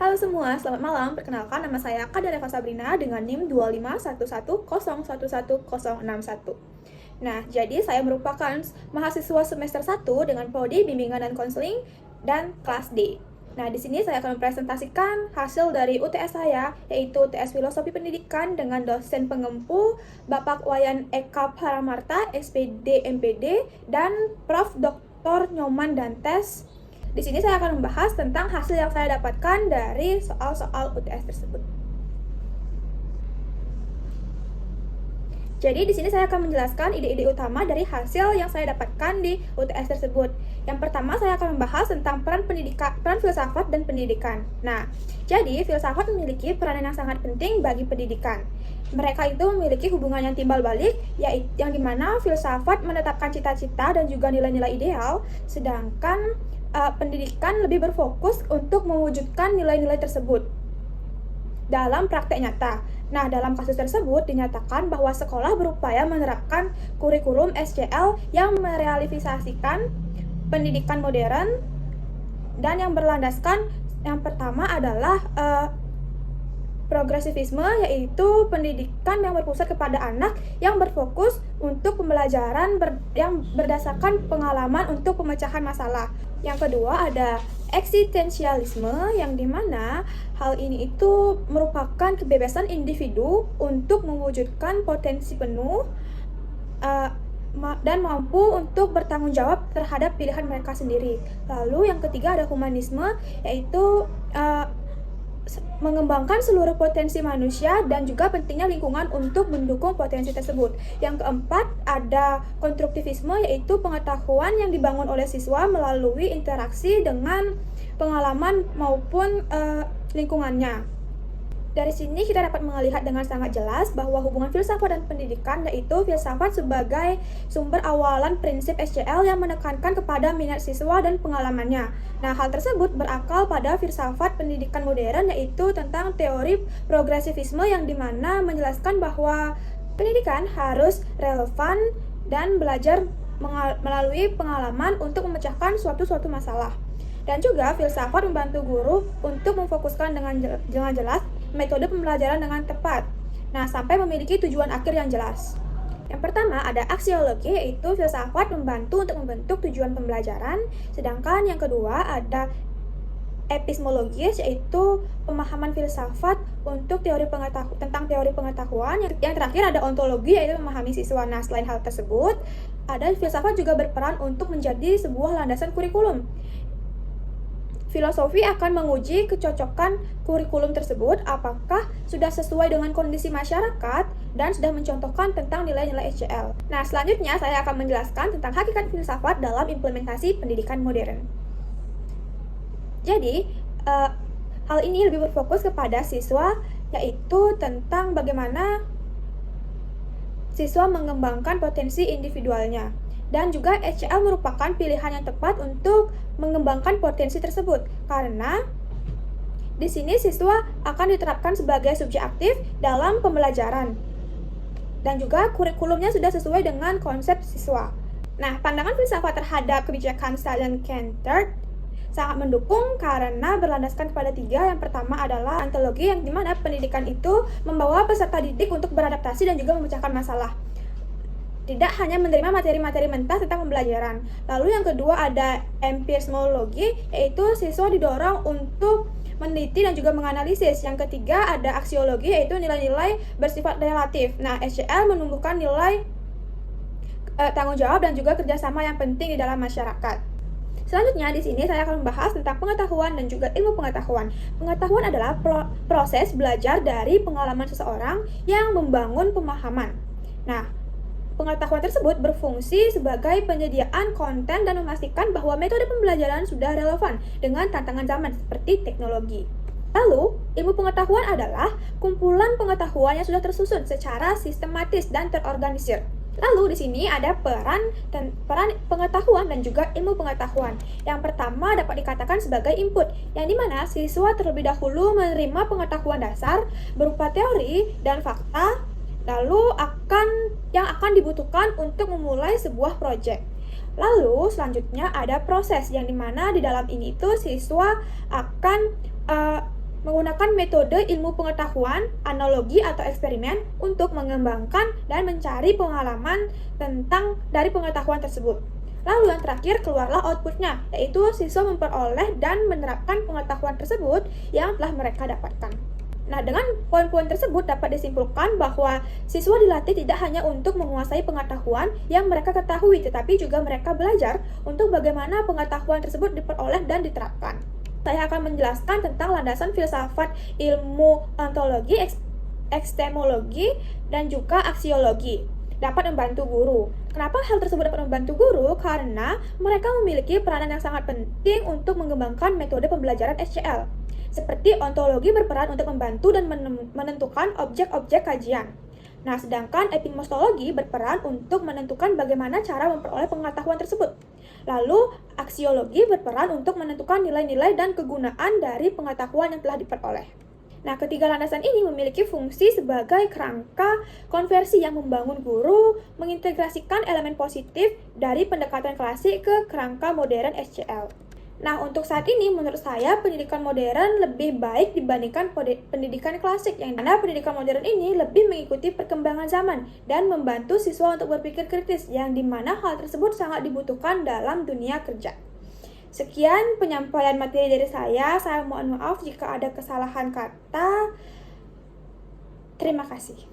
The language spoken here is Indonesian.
Halo semua, selamat malam. Perkenalkan, nama saya Kadareva Sabrina dengan NIM 25110110061. Nah, jadi saya merupakan mahasiswa semester 1 dengan prodi Bimbingan dan Konseling dan kelas D. Nah, di sini saya akan mempresentasikan hasil dari UTS saya, yaitu UTS Filosofi Pendidikan dengan dosen pengempu Bapak Wayan Eka Paramarta, SPD MPD, dan Prof. Dr. Nyoman Dantes. Di sini saya akan membahas tentang hasil yang saya dapatkan dari soal-soal UTS tersebut. Jadi di sini saya akan menjelaskan ide-ide utama dari hasil yang saya dapatkan di UTS tersebut. Yang pertama saya akan membahas tentang peran filsafat dan pendidikan. Nah, jadi filsafat memiliki peranan yang sangat penting bagi pendidikan. Mereka itu memiliki hubungan yang timbal balik, yaitu yang dimana filsafat menetapkan cita-cita dan juga nilai-nilai ideal, sedangkan pendidikan lebih berfokus untuk mewujudkan nilai-nilai tersebut dalam praktek nyata. Nah, dalam kasus tersebut dinyatakan bahwa sekolah berupaya menerapkan kurikulum SCL yang merealisasikan pendidikan modern dan yang berlandaskan yang pertama adalah progresivisme, yaitu pendidikan yang berpusat kepada anak yang berfokus untuk pembelajaran yang berdasarkan pengalaman untuk pemecahan masalah. Yang kedua ada eksistensialisme, yang dimana hal ini itu merupakan kebebasan individu untuk mewujudkan potensi penuh dan mampu untuk bertanggung jawab terhadap pilihan mereka sendiri. Lalu yang ketiga ada humanisme, yaitu mengembangkan seluruh potensi manusia dan juga pentingnya lingkungan untuk mendukung potensi tersebut. Yang keempat ada konstruktivisme, yaitu pengetahuan yang dibangun oleh siswa melalui interaksi dengan pengalaman maupun lingkungannya. Dari sini kita dapat melihat dengan sangat jelas bahwa hubungan filsafat dan pendidikan, yaitu filsafat sebagai sumber awalan prinsip SCL yang menekankan kepada minat siswa dan pengalamannya. Nah, hal tersebut berakal pada filsafat pendidikan modern, yaitu tentang teori progresivisme yang dimana menjelaskan bahwa pendidikan harus relevan dan belajar melalui pengalaman untuk memecahkan suatu masalah. Dan juga filsafat membantu guru untuk memfokuskan dengan jelas metode pembelajaran dengan tepat. Nah, sampai memiliki tujuan akhir yang jelas. Yang pertama ada aksiologi, yaitu filsafat membantu untuk membentuk tujuan pembelajaran. Sedangkan yang kedua ada epistemologis, yaitu pemahaman filsafat untuk tentang teori pengetahuan. Yang terakhir ada ontologi, yaitu memahami siswa. Nah, selain hal tersebut, ada filsafat juga berperan untuk menjadi sebuah landasan kurikulum. Filosofi akan menguji kecocokan kurikulum tersebut, apakah sudah sesuai dengan kondisi masyarakat dan sudah mencontohkan tentang nilai-nilai SCL. Nah, selanjutnya saya akan menjelaskan tentang hakikat filsafat dalam implementasi pendidikan modern. Jadi, hal ini lebih berfokus kepada siswa, yaitu tentang bagaimana siswa mengembangkan potensi individualnya. Dan juga SCL merupakan pilihan yang tepat untuk mengembangkan potensi tersebut, karena di sini siswa akan diterapkan sebagai subjek aktif dalam pembelajaran. Dan juga kurikulumnya sudah sesuai dengan konsep siswa. Nah, pandangan filsafat terhadap kebijakan Silent Cantor sangat mendukung karena berlandaskan kepada tiga. Yang pertama adalah ontologi, yang dimana pendidikan itu membawa peserta didik untuk beradaptasi dan juga memecahkan masalah, tidak hanya menerima materi-materi mentah tentang pembelajaran. Lalu yang kedua ada epistemologi, yaitu siswa didorong untuk meneliti dan juga menganalisis. Yang ketiga ada aksiologi, yaitu nilai-nilai bersifat relatif. Nah, SCL menumbuhkan nilai tanggung jawab dan juga kerjasama yang penting di dalam masyarakat. Selanjutnya di sini saya akan membahas tentang pengetahuan dan juga ilmu pengetahuan. Pengetahuan adalah proses belajar dari pengalaman seseorang yang membangun pemahaman. Nah, pengetahuan tersebut berfungsi sebagai penyediaan konten dan memastikan bahwa metode pembelajaran sudah relevan dengan tantangan zaman seperti teknologi. Lalu, ilmu pengetahuan adalah kumpulan pengetahuan yang sudah tersusun secara sistematis dan terorganisir. Lalu di sini ada peran pengetahuan dan juga ilmu pengetahuan. Yang pertama dapat dikatakan sebagai input, yang dimana siswa terlebih dahulu menerima pengetahuan dasar berupa teori dan fakta, lalu yang akan dibutuhkan untuk memulai sebuah proyek. Lalu selanjutnya ada proses, yang dimana di dalam ini itu siswa akan menggunakan metode ilmu pengetahuan, analogi atau eksperimen untuk mengembangkan dan mencari pengalaman dari pengetahuan tersebut. Lalu yang terakhir keluarlah outputnya, yaitu siswa memperoleh dan menerapkan pengetahuan tersebut yang telah mereka dapatkan. Nah, dengan poin-poin tersebut dapat disimpulkan bahwa siswa dilatih tidak hanya untuk menguasai pengetahuan yang mereka ketahui, tetapi juga mereka belajar untuk bagaimana pengetahuan tersebut diperoleh dan diterapkan. Saya akan menjelaskan tentang landasan filsafat ilmu ontologi, epistemologi, dan juga aksiologi. Dapat membantu guru. Kenapa hal tersebut dapat membantu guru? Karena mereka memiliki peranan yang sangat penting untuk mengembangkan metode pembelajaran SCL. Seperti ontologi berperan untuk membantu dan menentukan objek-objek kajian. Nah, sedangkan epistemologi berperan untuk menentukan bagaimana cara memperoleh pengetahuan tersebut. Lalu, aksiologi berperan untuk menentukan nilai-nilai dan kegunaan dari pengetahuan yang telah diperoleh. Nah, ketiga landasan ini memiliki fungsi sebagai kerangka konversi yang membangun guru, mengintegrasikan elemen positif dari pendekatan klasik ke kerangka modern SCL. Nah, untuk saat ini menurut saya pendidikan modern lebih baik dibandingkan pendidikan klasik, yang mana pendidikan modern ini lebih mengikuti perkembangan zaman dan membantu siswa untuk berpikir kritis, yang dimana hal tersebut sangat dibutuhkan dalam dunia kerja. Sekian penyampaian materi dari saya mohon maaf jika ada kesalahan kata. Terima kasih.